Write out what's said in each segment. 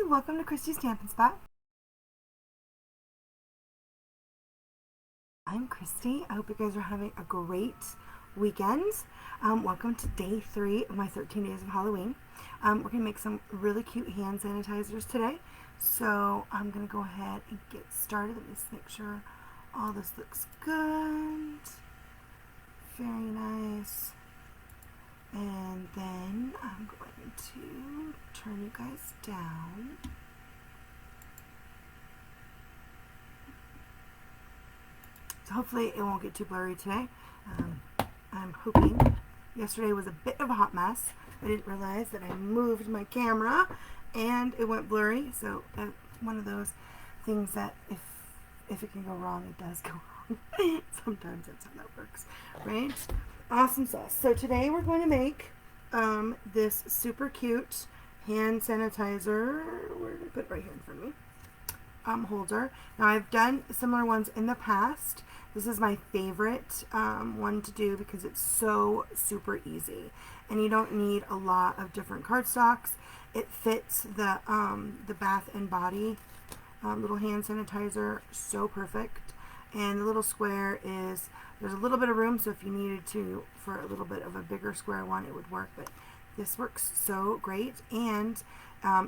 welcome to Christy's Stampin' Spot. I'm Christy. I hope you guys are having a great weekend. Welcome to day 3 of my 13 days of Halloween. We're going to make some really cute hand sanitizers today. So I'm going to go ahead and get started. Let me just make sure all this looks good. Very nice. And then I'm going to turn you guys down. So hopefully it won't get too blurry today. I'm hoping. Yesterday was a bit of a hot mess. I didn't realize that I moved my camera and it went blurry. So one of those things that if it can go wrong, it does go wrong. Sometimes that's how that works, right? Awesome sauce. So today we're going to make this super cute hand sanitizer. Where did I put it? Right here in front of me. Holder. Now I've done similar ones in the past. This is my favorite one to do because it's so super easy and you don't need a lot of different cardstocks. It fits the Bath and Body little hand sanitizer so perfect, and the little square is, there's a little bit of room, so if you needed to for a little bit of a bigger square one it would work, but this works so great, and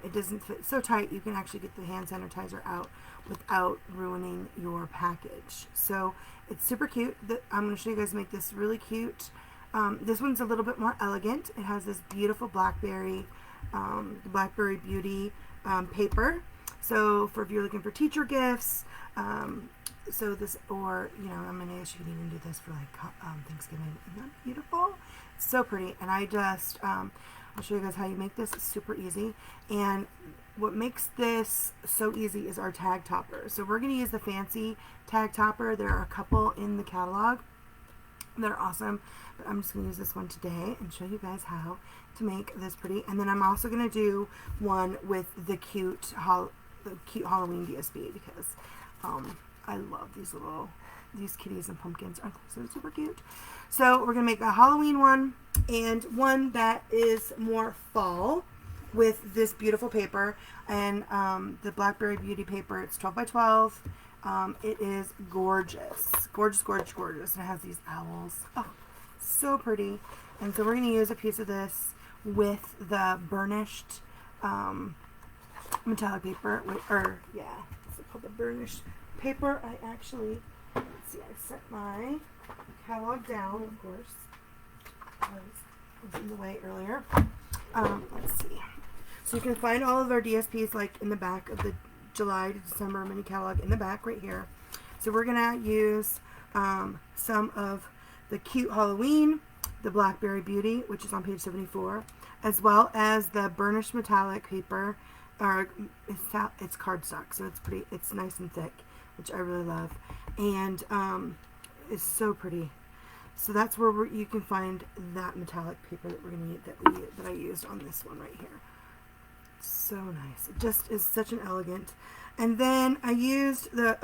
it doesn't fit so tight. You can actually get the hand sanitizer out without ruining your package. So it's super cute. I'm going to show you guys make this really cute. This one's a little bit more elegant. It has this beautiful Blackberry Beauty paper. So for if you're looking for teacher gifts, so this, or I guess you can even do this for like Thanksgiving. Isn't that beautiful? It's so pretty. And I just I'll show you guys how you make this. It's super easy. And what makes this so easy is our tag topper. So we're going to use the fancy tag topper. There are a couple in the catalog that are awesome, but I'm just going to use this one today and show you guys how to make this pretty. And then I'm also going to do one with the cute Halloween DSB because I love these kitties and pumpkins. Are so super cute. So we're going to make a Halloween one and one that is more fall with this beautiful paper, and the Blackberry Beauty paper. It's 12 by 12. It is gorgeous. Gorgeous, gorgeous, gorgeous. And it has these owls. Oh, so pretty. And so we're going to use a piece of this with the burnished metallic paper. It's called the burnished paper. I actually, let's see, I set my catalog down, of course. I was in the way earlier. Let's see. So you can find all of our DSPs like in the back of the July to December mini catalog in the back right here. So we're going to use some of the cute Halloween, the Blackberry Beauty, which is on page 74, as well as the burnished metallic paper. It's cardstock, so it's pretty. It's nice and thick, which I really love, and it's so pretty. So that's where you can find that metallic paper that we're going to need, that I used on this one right here. So nice. It just is such an elegant. And then I used the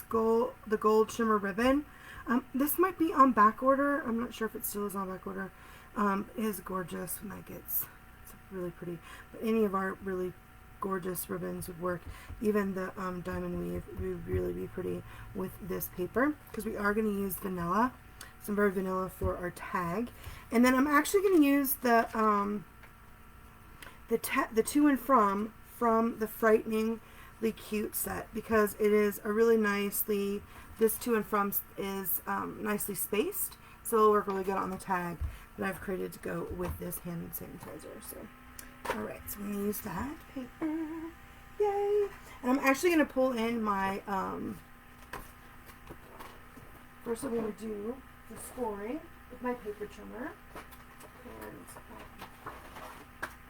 gold shimmer ribbon. This might be on back order. I'm not sure if it still is on back order. It is gorgeous when that gets. It's really pretty. But any of our really gorgeous ribbons would work. Even the diamond weave would really be pretty with this paper because we are going to use vanilla. Some very vanilla for our tag. And then I'm actually going to use the to and from the Frighteningly Cute set because it is a really nicely, this to and from is nicely spaced, so it'll work really good on the tag that I've created to go with this hand sanitizer. So alright, so I'm going to use that paper. Yay! And I'm actually going to pull in my first I'm going to do the scoring with my paper trimmer and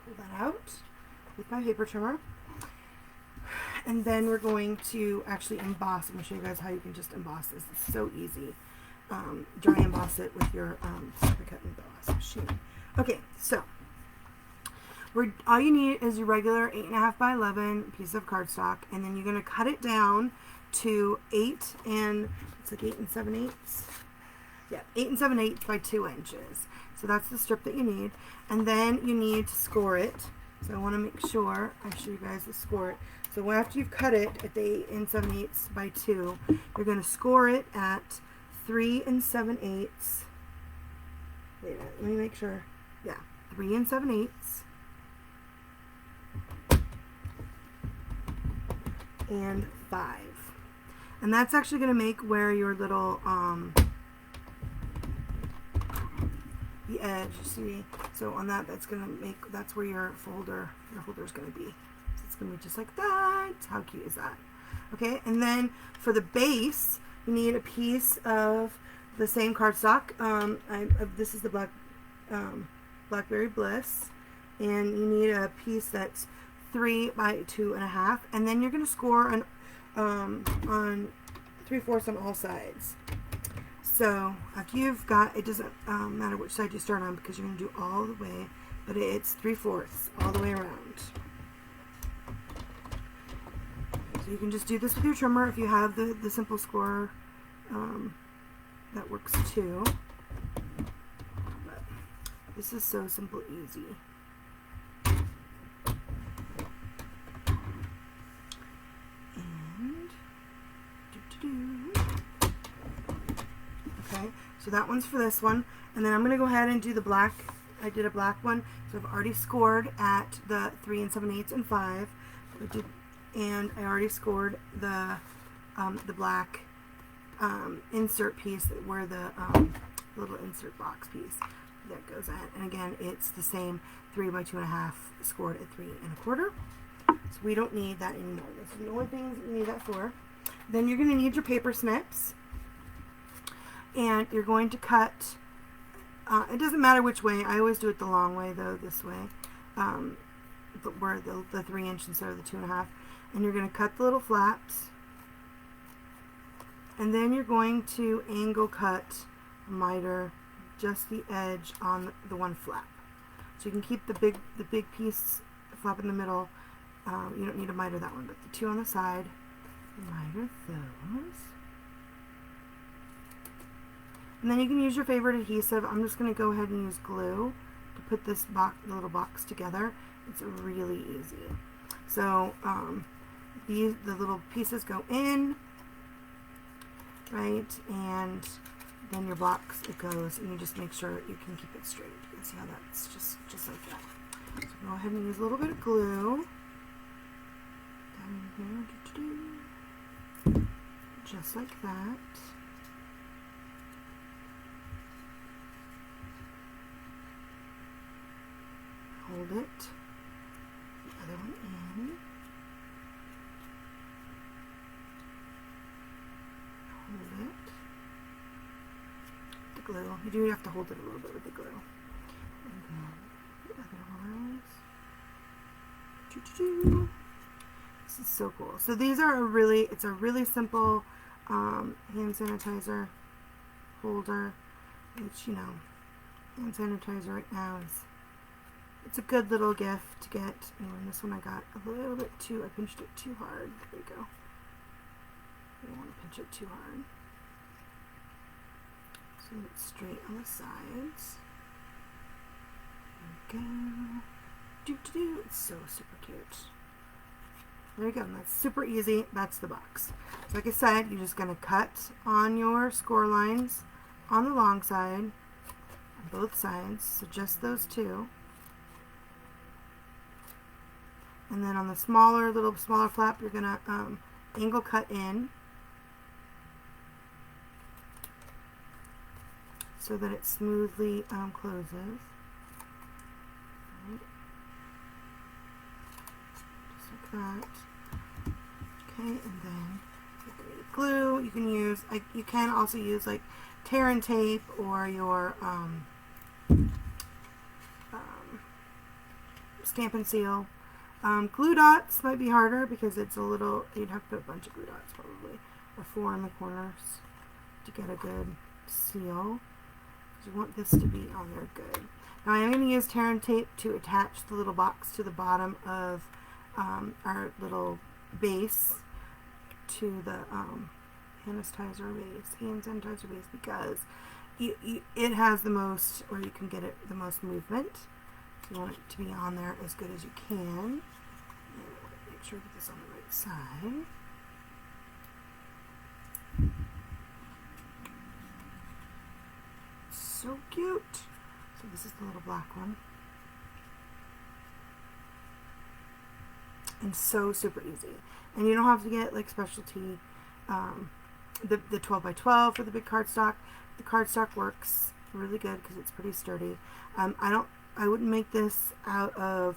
pull that out with my paper trimmer, and then we're going to actually emboss. I'm going to show you guys how you can just emboss this. It's so easy. Dry emboss it with your super cut emboss machine. Okay, so all you need is your regular 8.5 by 11 piece of cardstock, and then you're going to cut it down to 8 and 7/8. Yeah, 8 7/8 by 2 inches. So that's the strip that you need. And then you need to score it. So I want to make sure I show you guys the score. So after you've cut it at the 8 7/8 by 2, you're going to score it at 3 7/8. Wait a minute, let me make sure. Yeah, 3 7/8. And 5. And that's actually going to make where your little the edge, see, so on that, that's going to make, that's where your holder is going to be. So it's going to be just like that. How cute is that? Okay, and then for the base, you need a piece of the same cardstock. This is the Blackberry Bliss, and you need a piece that's 3 by 2.5, and then you're going to score on 3/4 on all sides. So after you've got, it doesn't matter which side you start on because you're going to do all the way, but it's 3/4 all the way around. So you can just do this with your trimmer if you have the simple score. That works too. But this is so simple, easy. Okay, so that one's for this one, and then I'm going to go ahead and do the black. I did a black one, so I've already scored at the 3 7/8 and 5, and I already scored the black insert piece where the little insert box piece that goes in, and again it's the same 3 by 2.5 scored at 3 1/4. So we don't need that anymore. This is the only things you need that for. Then you're going to need your paper snips. And you're going to cut, it doesn't matter which way, I always do it the long way though, this way, but where the 3 inch instead of the 2.5, and you're going to cut the little flaps, and then you're going to angle cut, miter, just the edge on the one flap. So you can keep the big piece, the flap in the middle, you don't need to miter that one, but the 2 on the side, miter those. And then you can use your favorite adhesive. I'm just going to go ahead and use glue to put this the little box together. It's really easy. So the little pieces go in, right, and then your box, it goes, and you just make sure you can keep it straight. You can see how that's just like that. So go ahead and use a little bit of glue down here, just like that. Hold it, the other one in, hold it, the glue, you do have to hold it a little bit with the glue, and then the other ones, this is so cool. So these are it's a really simple hand sanitizer holder, which, you know, hand sanitizer right now it's a good little gift to get. And this one I got a little bit too, I pinched it too hard. There we go. You don't want to pinch it too hard. So it's straight on the sides. There we go. It's so super cute. There you go. And that's super easy. That's the box. So like I said, you're just going to cut on your score lines on the long side, on both sides. So just those two. And then on the smaller flap, you're going to angle cut in so that it smoothly closes. Right. Just like that. Okay, and then glue. You can use, you can also use like tear and tape or your stamp and seal. Glue dots might be harder because it's a little, you'd have to put a bunch of glue dots probably, or 4 in the corners to get a good seal. You want this to be on there good. Now I am going to use tear and tape to attach the little box to the bottom of our little base to the hand sanitizer base because it has the most, or you can get it the most movement. You want it to be on there as good as you can. And make sure I get this on the right side. So cute. So this is the little black one. And so super easy. And you don't have to get like specialty, the 12 by 12 for the big cardstock. The cardstock works really good because it's pretty sturdy. I wouldn't make this out of,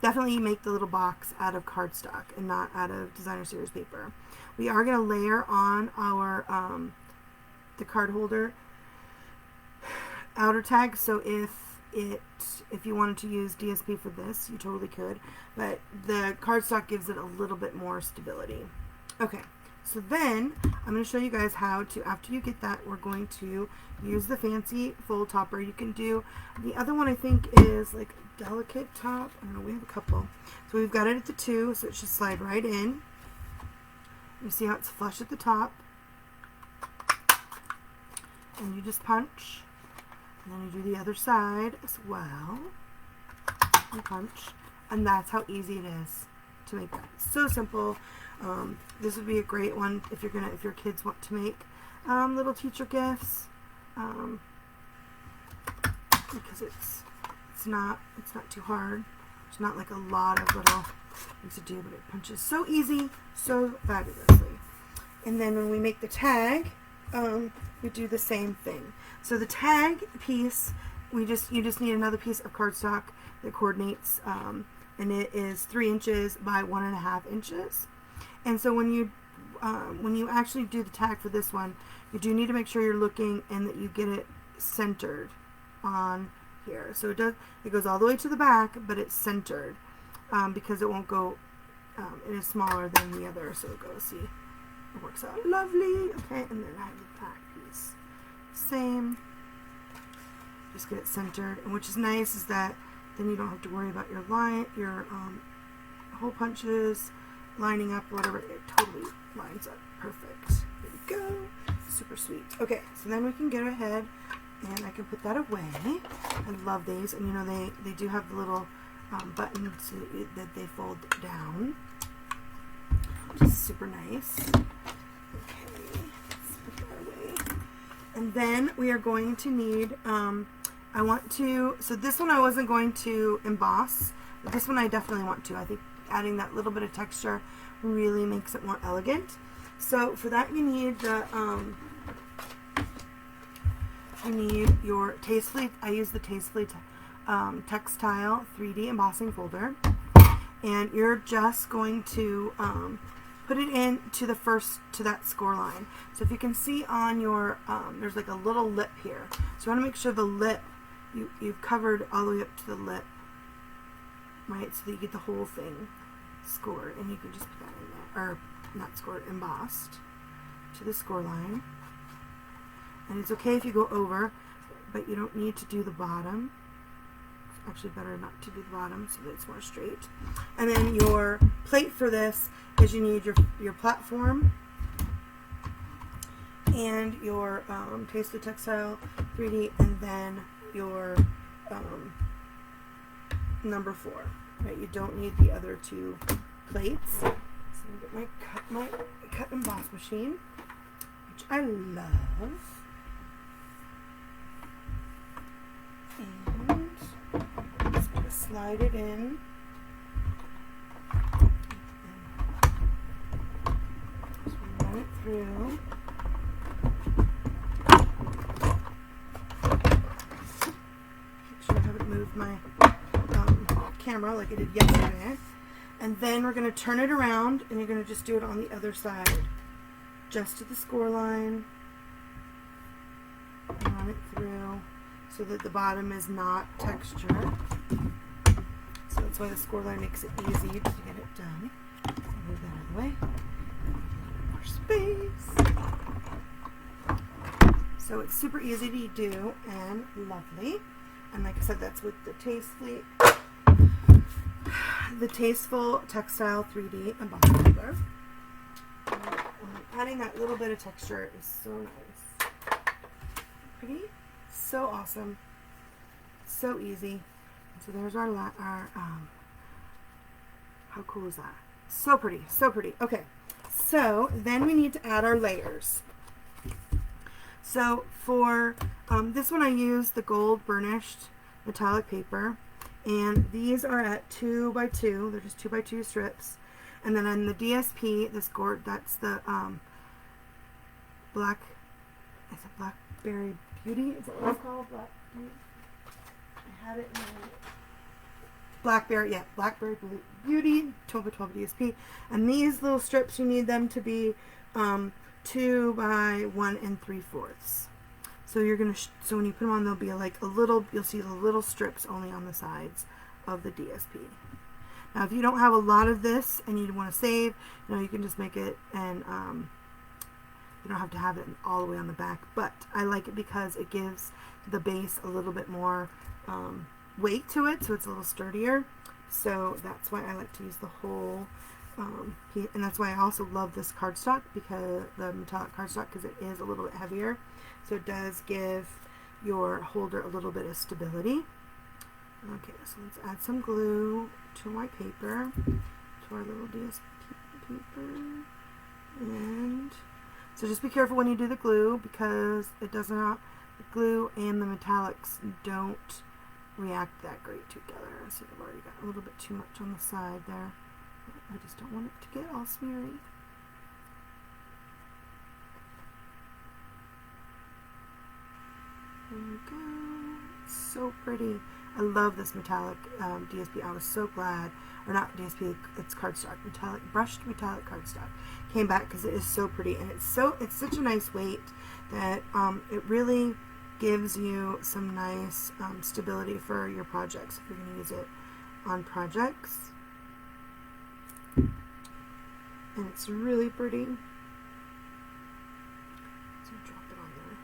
definitely make the little box out of cardstock and not out of designer series paper. We are going to layer on our, the card holder outer tag, so if you wanted to use DSP for this, you totally could, but the cardstock gives it a little bit more stability. Okay, so then I'm going to show you guys how to, after you get that, we're going to use the fancy fold topper. You can do, the other one I think is like delicate top. I don't know, we have a couple. So we've got it at the 2, so it should slide right in. You see how it's flush at the top. And you just punch. And then you do the other side as well. And punch. And that's how easy it is to make that. So simple. This would be a great one if your kids want to make little teacher gifts. Because it's not too hard. It's not like a lot of little things to do, but it punches so easy, so fabulously. And then when we make the tag, we do the same thing. So the tag piece, you just need another piece of cardstock that coordinates, and it is 3 inches by 1.5 inches. And so when you actually do the tag for this one, you do need to make sure you're looking and that you get it centered on here. So it goes all the way to the back, but it's centered because it won't go. It is smaller than the other, so it goes. See, it works out lovely. Okay, and then I have the back piece. Same. Just get it centered, and which is nice is that then you don't have to worry about your hole punches lining up or whatever. It totally lines up perfect. There we go. Super sweet. Okay, so then we can go ahead and I can put that away. I love these, and you know they do have the little buttons that they fold down, which is super nice. Okay, let's put that away. And then we are going to need, so this one I wasn't going to emboss, but this one I definitely want to. I think adding that little bit of texture really makes it more elegant. So for that you need your Tastefully, I use the Tastefully Textile 3D embossing folder, and you're just going to put it in to that score line. So if you can see on your, there's like a little lip here. So you want to make sure the lip, you've covered all the way up to the lip, right? So that you get the whole thing scored, and you can just put that in there, or not scored, embossed to the score line. And it's okay if you go over, but you don't need to do the bottom. It's actually better not to do the bottom so that it's more straight. And then your plate for this is you need your platform and your Tastefully Textile 3D, and then your number 4. Right? You don't need the other 2 plates. So I'm going to get my cut and emboss machine, which I love. And just going to slide it in. Just run it through. Make sure I haven't moved my camera like I did yesterday. And then we're going to turn it around, and you're going to just do it on the other side. Just to the score line. And run it through so that the bottom is not texture. So that's why the score line makes it easy to get it done. I'll move that out of the way. More space. So it's super easy to do and lovely. And like I said, that's with the Tasteful Textile 3D embossing folder. Adding that little bit of texture is so nice. Pretty? So awesome. So easy. So there's our how cool is that? So pretty, so pretty. Okay, so then we need to add our layers. So for this one I used the gold burnished metallic paper, and these are at 2 by 2. They're just 2 by 2 strips. And then on the DSP, that's the Blackberry Beauty? Is that what it's called? I had it in Blackberry Beauty 12 by 12 DSP. And these little strips, you need them to be 2 by 1 3/4. So you're gonna so when you put them on, they'll be like a little. You'll see the little strips only on the sides of the DSP. Now, if you don't have a lot of this and you want to save, you can just make it, and you don't have to have it all the way on the back. But I like it because it gives the base a little bit more weight to it, so it's a little sturdier. So that's why I like to use the whole. And that's why I also love this cardstock, because the metallic cardstock, because it is a little bit heavier, so it does give your holder a little bit of stability. Okay, so let's add some glue to my paper, to our little DSP paper, and so just be careful when you do the glue, because it does not, the glue and the metallics don't react that great together. So I've already got a little bit too much on the side there. I just don't want it to get all smeary. There we go. It's so pretty. I love this metallic DSP. I was so glad, or not DSP, it's cardstock, brushed metallic cardstock. Came back because it is so pretty, and it's such a nice weight that it really gives you some nice stability for your projects if you're going to use it on projects. And it's really pretty. So drop it on there.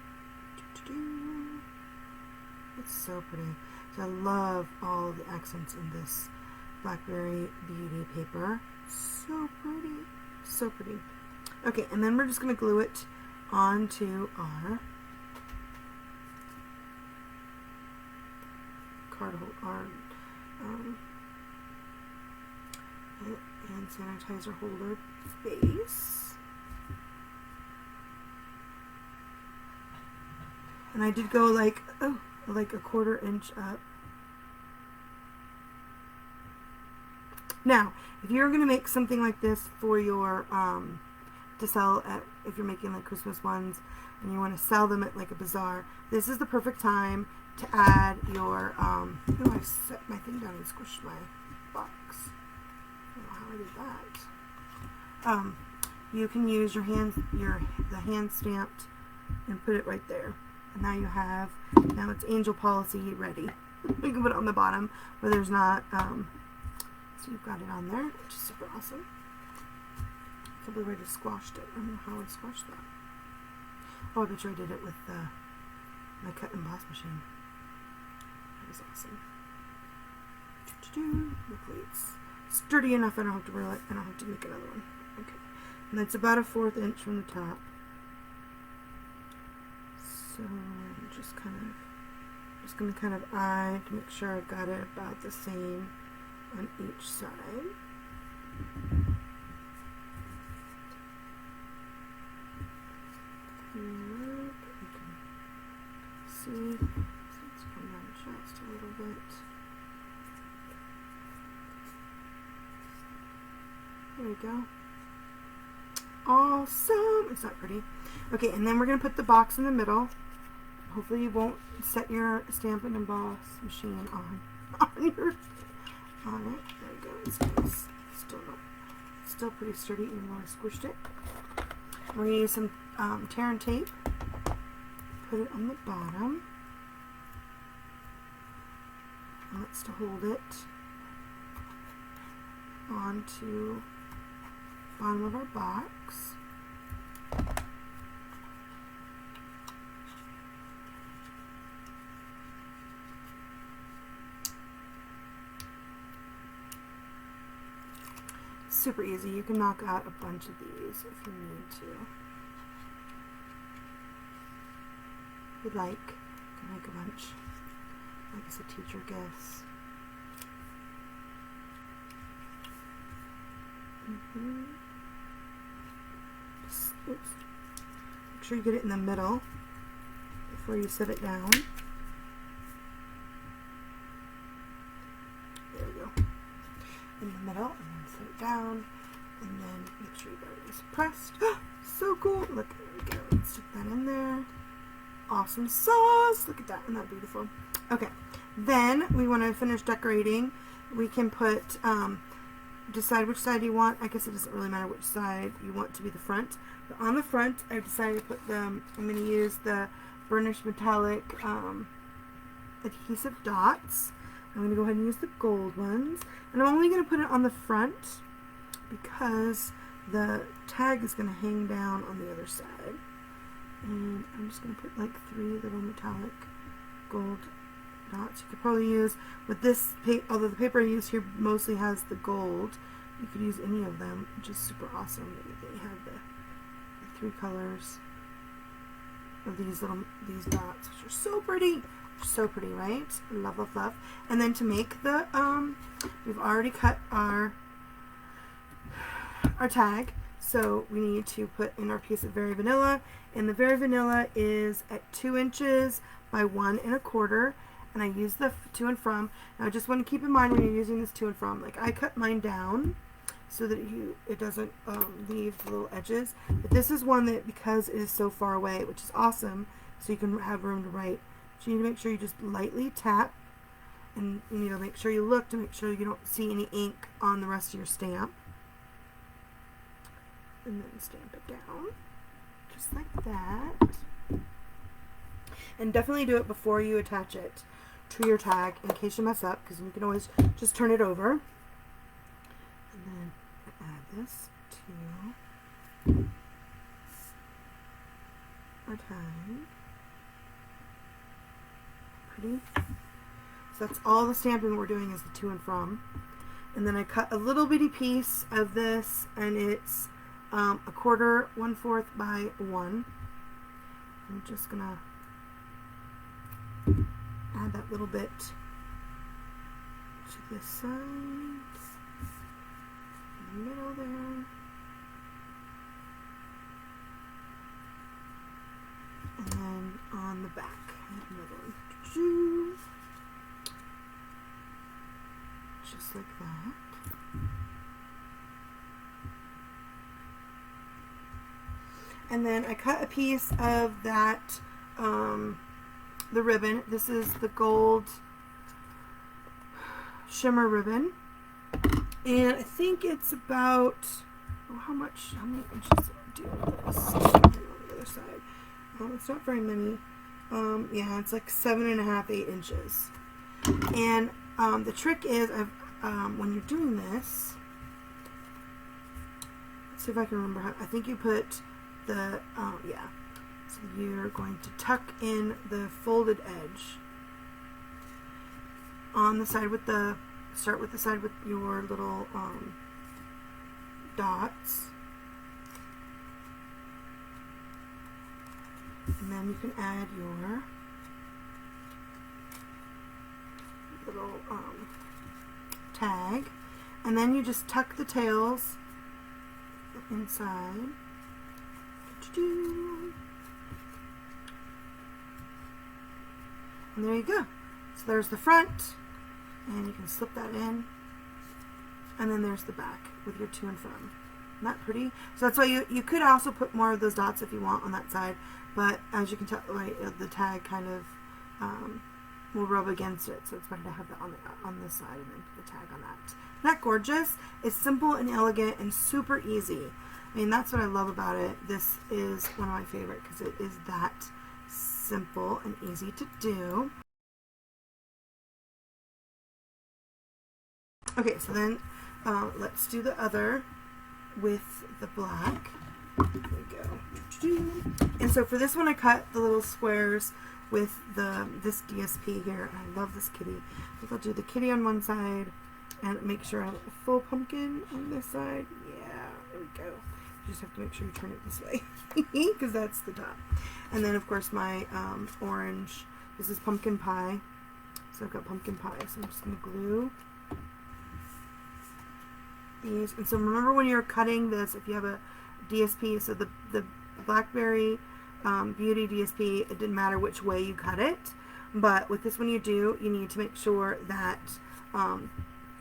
It's so pretty. So I love all the accents in this Blackberry Beauty paper. So pretty. So pretty. Okay, and then we're just going to glue it onto our card holder, hand sanitizer holder base. And I did go like a 1/4 inch up. Now, if you're going to make something like this for your to sell at, if you're making like Christmas ones and you want to sell them at like a bazaar, this is the perfect time to add your oh, I set my thing down and squished my box. I don't know how I did that. You can use your the hand stamped and put it right there. And now you have, now it's Angel Policy ready. You can put it on the bottom where there's not, so you've got it on there, which is super awesome. I can't believe I just squashed it. I don't know how I squashed that. Oh, I bet you I did it with my cut and emboss machine. That was awesome. Luckily it's sturdy enough I don't have to roll it. I don't have to make another one. Okay. And that's about a 1/4 inch from the top. So I'm just going to kind of eye to make sure I've got it about the same on each side. You can see, so let's come down just a little bit. There we go. Awesome! Is that pretty? Okay, and then we're going to put the box in the middle. Hopefully you won't set your stamp and emboss machine on it. There we go. It's still pretty sturdy even though I squished it. We're going to use some tear and tape. Put it on the bottom. And that's to hold it onto the bottom of our box. Super easy. You can knock out a bunch of these if you need to. If you'd like, you can make a bunch. Like it's a teacher guess. Oops. Make sure you get it in the middle before you set it down. There we go. In the middle, and then set it down, and then make sure you got it nice and pressed. So cool! Look, there we go. Let's stick that in there. Awesome sauce! Look at that, isn't that beautiful? Okay, then we want to finish decorating. We can put, decide which side you want. I guess it doesn't really matter which side you want to be the front. But on the front, I've decided to put I'm going to use the burnished metallic adhesive dots. I'm going to go ahead and use the gold ones. And I'm only going to put it on the front because the tag is going to hang down on the other side. And I'm just going to put like 3 little metallic gold dots. You could probably use, with this, although the paper I use here mostly has the gold, you could use any of them, which is super awesome. They have the 3 colors of these dots, which are so pretty. So pretty, right? Love, love, love. And then to make the, we've already cut our tag, so we need to put in our piece of Very Vanilla, and the Very Vanilla is at 2 inches by 1 1/4, and I use the to and from. Now I just want to keep in mind when you're using this to and from, like I cut mine down so that it doesn't leave the little edges, but this is one that, because it is so far away, which is awesome, so you can have room to write. So you need to make sure you just lightly tap, and you need to make sure you look to make sure you don't see any ink on the rest of your stamp. And then stamp it down, just like that. And definitely do it before you attach it to your tag in case you mess up, because you can always just turn it over. And then add this to our tag. Pretty. So that's all the stamping we're doing is the to and from. And then I cut a little bitty piece of this, and it's 1/4, 1/4 by 1. I'm just gonna add that little bit to this side, in the middle there, and then on the back, another one. Just like that. And then I cut a piece of that, the ribbon. This is the gold shimmer ribbon. And I think it's about, how many inches do this? On the other side. It's not very many. Yeah, it's like 7.5, 8 inches. And the trick is, when you're doing this, let's see if I can remember how. I think you put the yeah. So you're going to tuck in the folded edge on the side with start with the side with your little dots. And then you can add your little tag, and then you just tuck the tails inside. And there you go. So there's the front, and you can slip that in, and then there's the back with your to and from. Isn't that pretty? So that's why you could also put more of those dots if you want on that side, but as you can tell, right, the tag kind of will rub against it, so it's better to have that on this side and then put the tag on that. Isn't that gorgeous? It's simple and elegant and super easy. I mean, that's what I love about it. This is one of my favorite because it is that simple and easy to do. Okay, so then let's do the other with the black. There we go. And so for this one, I cut the little squares with this DSP here. And I love this kitty. I think I'll do the kitty on one side and make sure I have a full pumpkin on this side. Yeah, there we go. You just have to make sure you turn it this way because that's the top. And then of course my orange. This is pumpkin pie. So I've got pumpkin pie. So I'm just going to glue these. And so remember when you're cutting this, if you have a DSP, so the Blackberry Beauty DSP, it didn't matter which way you cut it, but with this one you need to make sure that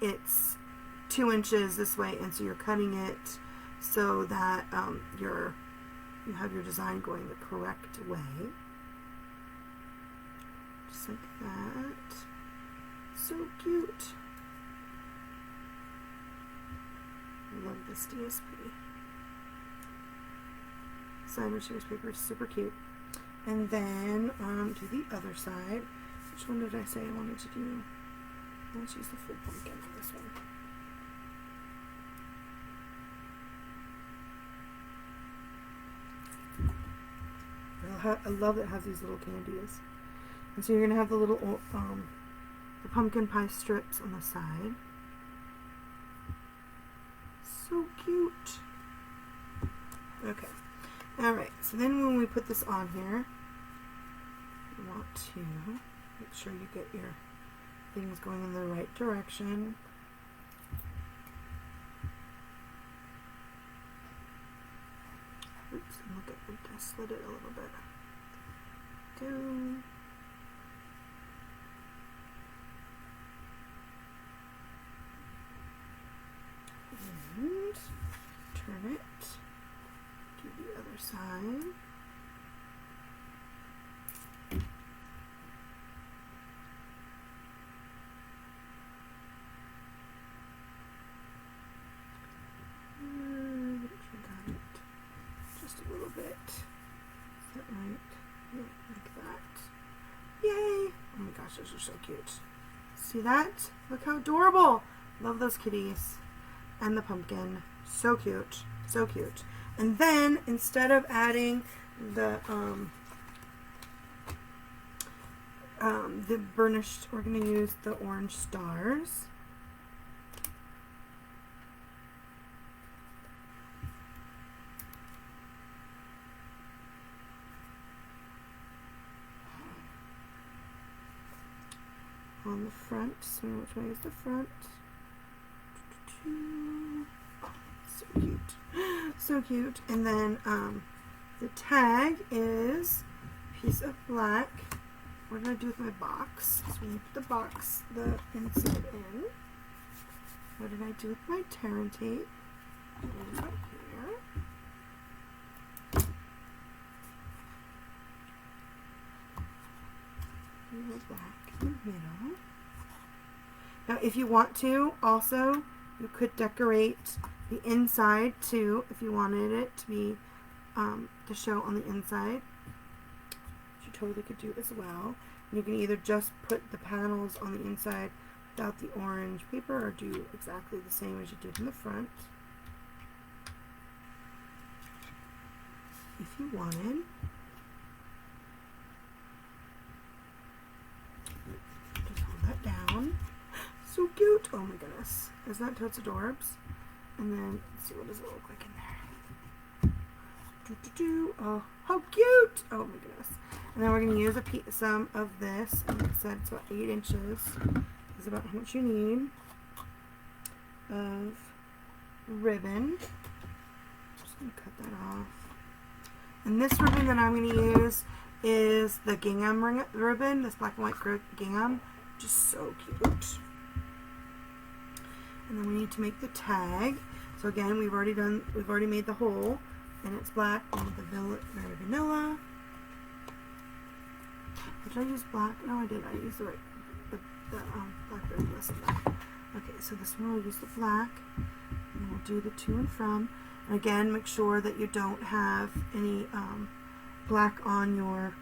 it's 2 inches this way, and so you're cutting it so that you have your design going the correct way. Just like that. So cute. I love this DSP. Designer series paper is super cute. And then on to the other side. Which one did I say I wanted to do? Let's use the full pumpkin on this one. I love that it has these little candies. And so you're going to have the little the pumpkin pie strips on the side. So cute. Okay. Alright, so then when we put this on here, you want to make sure you get your things going in the right direction. Oops, and look at it, I slid it a little bit. Down. And turn it to the other side. Make sure I got it just a little bit. Is that right? Yeah, like that. Yay! Oh my gosh, those are so cute. See that? Look how adorable! Love those kitties. And the pumpkin. So cute. So cute. And then, instead of adding the burnished, we're going to use the orange stars. On the front, so which way is the front? So cute. So cute. And then the tag is a piece of black. What did I do with my box? So we put the box, the inside in. What did I do with my Terran tape? Right here. And black in the middle. Now if you want to, also, you could decorate the inside too, if you wanted it to be to show on the inside. You totally could do as well. You can either just put the panels on the inside without the orange paper, or do exactly the same as you did in the front. If you wanted. Just hold that down. So cute! Oh my goodness. Isn't that totes adorbs? And then, let's see, what does it look like in there? Oh, how cute! Oh my goodness. And then we're going to use some of this. And like I said, it's about 8 inches. Is about how much you need of ribbon. Just going to cut that off. And this ribbon that I'm going to use is the gingham ribbon, this black and white gingham. Just so cute. And then we need to make the tag. So again, we've already made the hole, and it's black. We need the very vanilla. Did I use black? No, I did. I used the blackberry bliss of that. Okay, so this one we'll use the black, and we'll do the to and from. And again, make sure that you don't have any black on your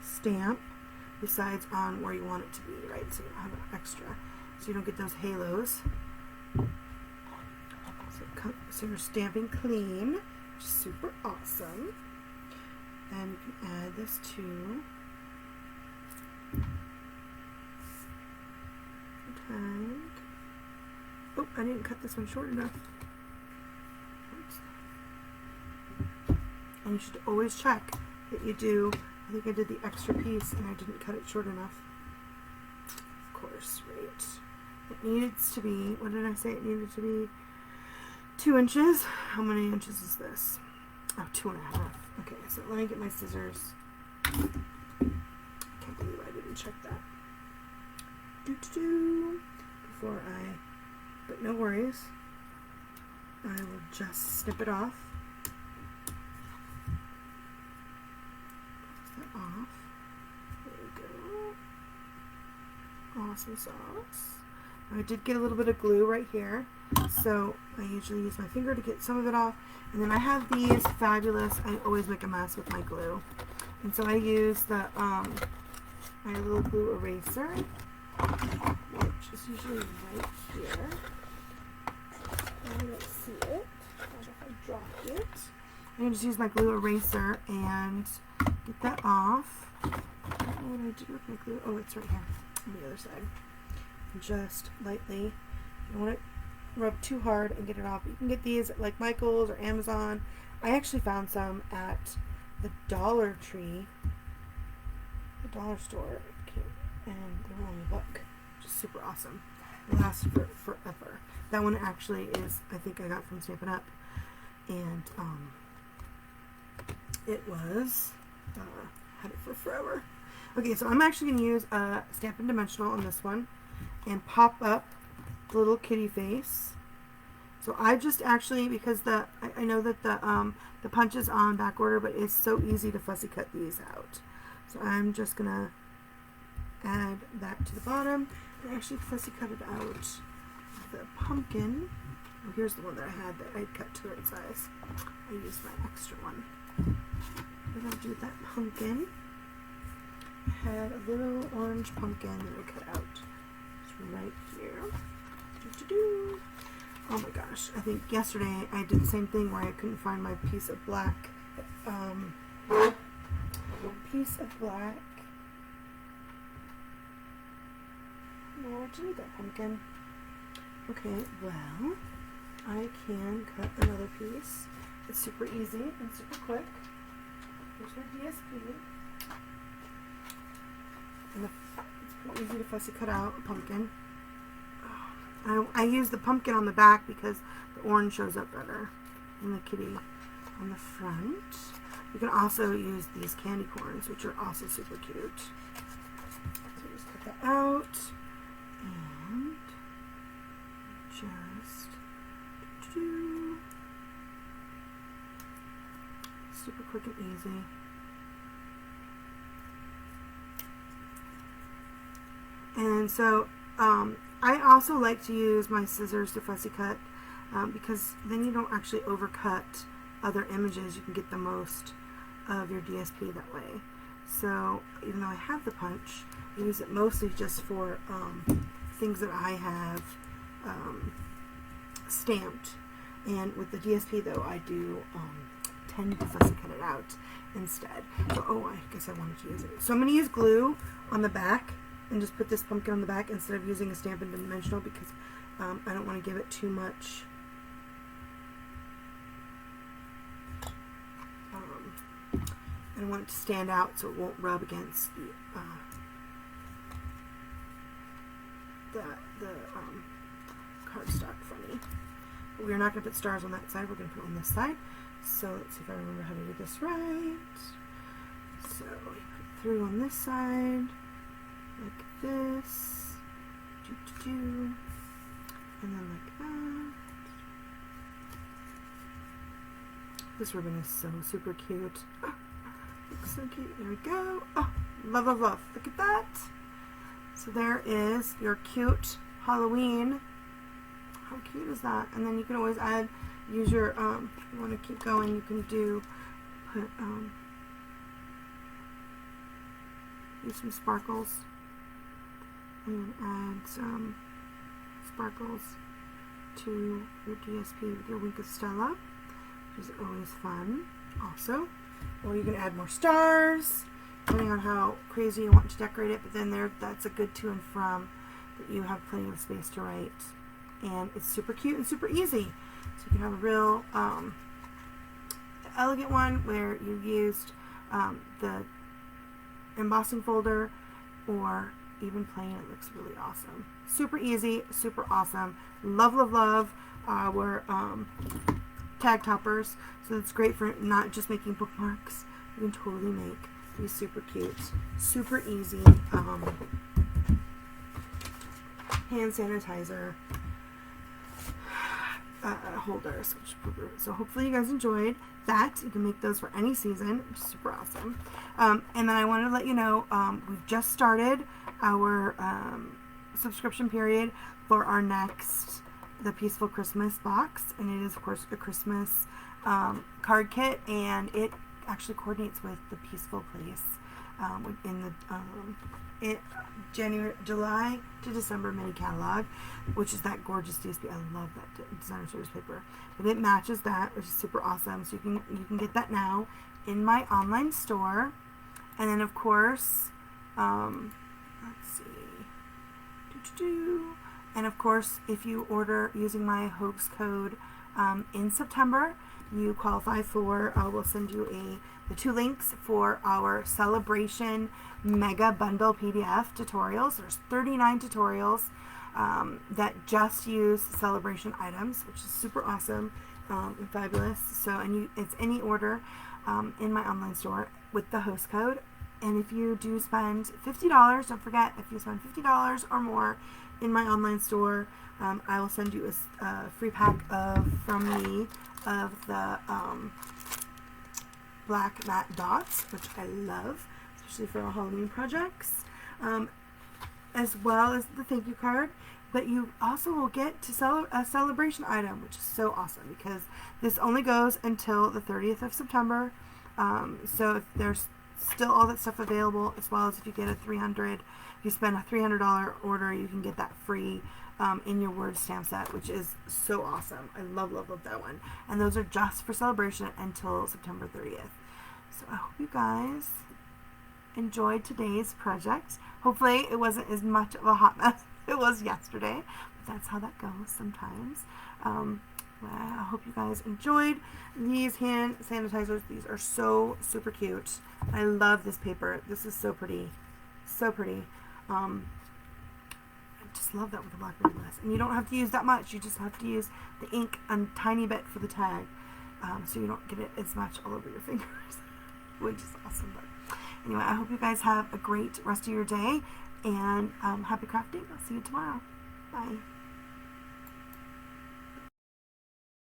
stamp, besides on where you want it to be, right? So you don't have an extra, so you don't get those halos. So you're stamping clean, which is super awesome. And you can add this to the tag. Oh, I didn't cut this one short enough. And you should always check that you do. I think I did the extra piece and I didn't cut it short enough. Of course, right? It needs to be, what did I say it needed to be? 2 inches. How many inches is this? Oh, 2.5. Okay, so let me get my scissors. I can't believe I didn't check that. Before but no worries. I will just snip it off. Close that off. There we go. Awesome sauce. I did get a little bit of glue right here, so I usually use my finger to get some of it off. And then I have these fabulous, I always make a mess with my glue. And so I use the my little glue eraser, which is usually right here. I don't see it. I don't know if I dropped it. I can just use my glue eraser and get that off. I don't know what I did with my glue. Oh, it's right here on the other side. Just lightly. You don't want to rub too hard and get it off. You can get these at like Michael's or Amazon. I actually found some at the Dollar Tree, the dollar store, and they were only $1, which is super awesome. It lasts forever. That one actually is, I think I got from Stampin' Up, and it was had it for forever. Okay, so I'm actually going to use a Stampin' Dimensional on this one and pop up the little kitty face. So I just actually, because I know that the punch is on back order, but it's so easy to fussy cut these out. So I'm just gonna add that to the bottom and actually fussy cut it out. The pumpkin. Oh, here's the one that I had that I cut to the right size. I used my extra one. What did I do with that pumpkin? I had a little orange pumpkin that I cut out. It's right here. Oh my gosh, I think yesterday I did the same thing where I couldn't find my piece of black. Piece of black. No, where'd you need that pumpkin? Okay, well, I can cut another piece. It's super easy and super quick. Here's my DSP. And it's pretty easy to fussy cut out a pumpkin. I use the pumpkin on the back because the orange shows up better than the kitty on the front. You can also use these candy corns, which are also super cute. So just cut that out and just super quick and easy. And so I also like to use my scissors to fussy cut because then you don't actually overcut other images. You can get the most of your DSP that way. So even though I have the punch, I use it mostly just for things that I have stamped. And with the DSP though, I do tend to fussy cut it out instead. So, oh, I guess I wanted to use it. So I'm going to use glue on the back and just put this pumpkin on the back instead of using a Stampin' Dimensional because I don't want to give it too much I don't want it to stand out so it won't rub against the cardstock funny. But we're not going to put stars on that side, we're going to put it on this side. So let's see if I remember how to do this right. So you put it through on this side like this, and then like that. This ribbon is so super cute. Oh, looks so cute. There we go. Oh, love, love, love. Look at that. So there is your cute Halloween. How cute is that? And then you can always use your, if you want to keep going, you can put, use some sparkles. And add some sparkles to your DSP with your Wink of Stella, which is always fun also. Or you can add more stars, depending on how crazy you want to decorate it, but then that's a good to and from that you have plenty of space to write. And it's super cute and super easy. So you can have a real elegant one where you used the embossing folder, or even plain. It looks really awesome. Super easy, super awesome. Love, love, love. our tag toppers. So it's great for not just making bookmarks. You can totally make these super cute, super easy hand sanitizer holders. So hopefully you guys enjoyed that. You can make those for any season, which is super awesome. And then I wanted to let you know, we've just started our subscription period for our next The Peaceful Christmas box, and it is of course a Christmas card kit, and it actually coordinates with the Peaceful Place in the July to December mini catalog, which is that gorgeous DSP. I love that designer series paper, but it matches that, which is super awesome. So you can get that now in my online store, and then of course, let's see, and of course, if you order using my hoax code in September, you qualify for, we'll send you the 2 links for our celebration mega bundle PDF tutorials. There's 39 tutorials that just use celebration items, which is super awesome and fabulous. So, it's any order in my online store with the host code. And if you do spend $50, don't forget, if you spend $50 or more in my online store, I will send you a free pack from me of the black matte dots, which I love, especially for our Halloween projects, as well as the thank you card. But you also will get to a celebration item, which is so awesome because this only goes until the 30th of September. So if there's still all that stuff available, as well as if you get if you spend a $300 order, you can get that free in your word stamp set, which is so awesome. I love that one. And those are just for celebration until September 30th. So I hope you guys enjoyed today's project. Hopefully it wasn't as much of a hot mess as it was yesterday, but that's how that goes sometimes. I hope you guys enjoyed these hand sanitizers. These are so super cute. I love this paper. This is so pretty. So pretty. I just love that with the blackberry bliss. And you don't have to use that much. You just have to use the ink a tiny bit for the tag, so you don't get it as much all over your fingers, which is awesome. But anyway, I hope you guys have a great rest of your day, and happy crafting. I'll see you tomorrow. Bye.